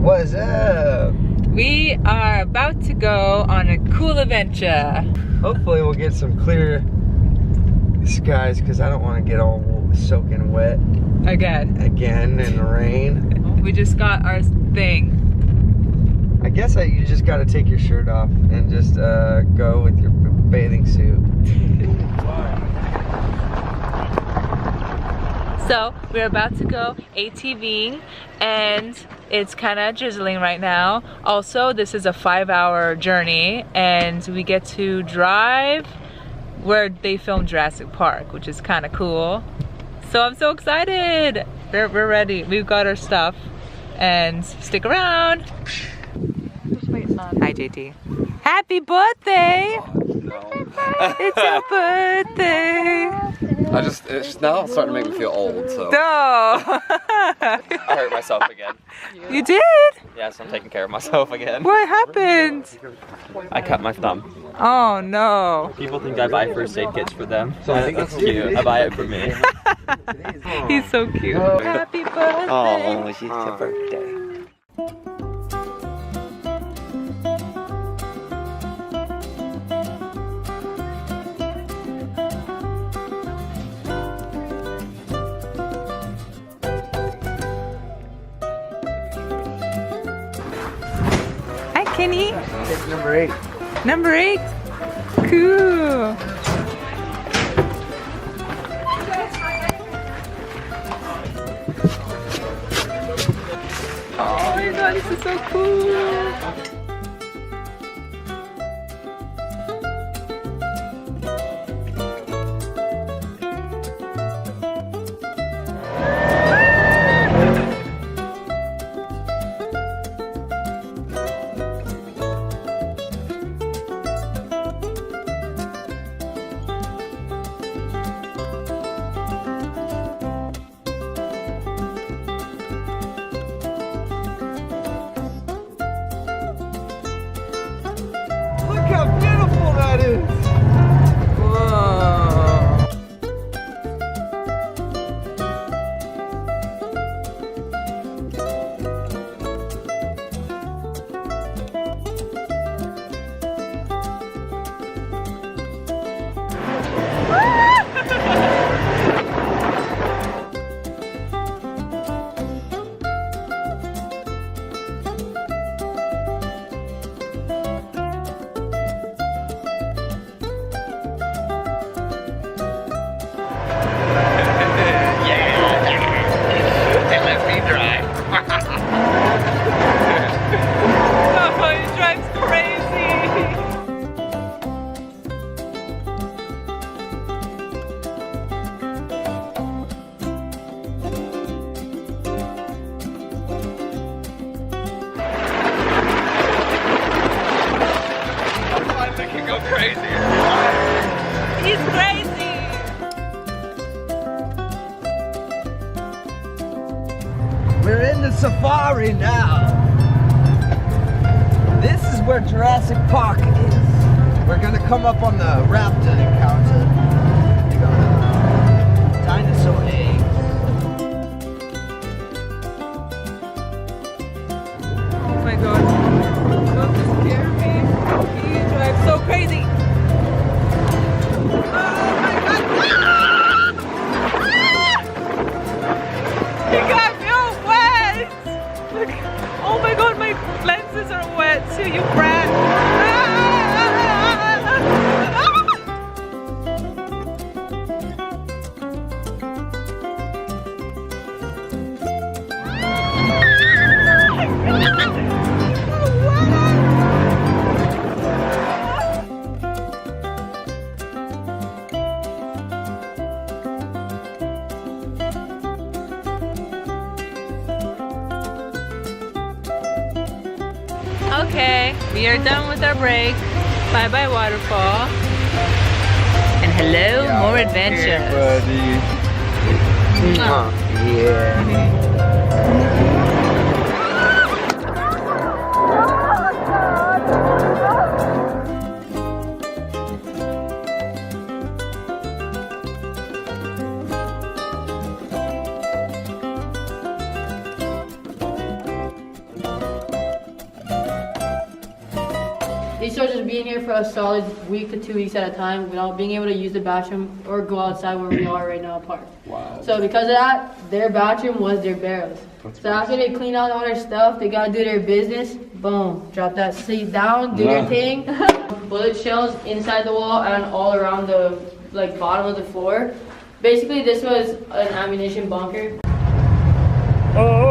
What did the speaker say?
What's up? We are about to go on a cool adventure. Hopefully we'll get some clear skies because I don't want to get all soaking wet Again in the rain. We just got our thing. I guess you just got to take your shirt off and just go with your bathing suit. So we're about to go ATVing and it's kind of drizzling right now. Also, this is a 5-hour journey and we get to drive where they filmed Jurassic Park, which is kind of cool. So I'm so excited. We're ready. We've got our stuff and stick around. Hi JT. Happy birthday! Oh, no. It's your birthday! It's now starting to make me feel old, so. No! I hurt myself again. You did? Yes, I'm taking care of myself again. What happened? I cut my thumb. Oh no. People think I buy first aid kits for them, so I think that's cute. I buy it for me. He's so cute. Happy birthday! Oh, it's your birthday. Hi Kenny. Pick number 8. Number 8. Cool. Oh my god, this is so cool. Look how beautiful that is! Whoa. Oh, he drives crazy. I think you go crazy. He's crazy. We're in the safari now. This is where Jurassic Park is. We're gonna come up on the raptor encounter. We're gonna dinosaur eggs. Oh my god. Don't scare me. He drives so crazy. Oh my god. He got me all wet. Look. Oh my god, my lenses are wet too, you brat. Okay, we are done with our break. Bye bye Waterfall. And hello, more adventures. Mwah. Yeah. These soldiers being here for a solid week to 2 weeks at a time without being able to use the bathroom or go outside where we are right now parked. Wow. So because of that, their bathroom was their barrels. So after they clean out all their stuff, they gotta do their business. Boom, drop that seat down, do their thing. Bullet shells inside the wall and all around the bottom of the floor. Basically, this was an ammunition bunker. Oh!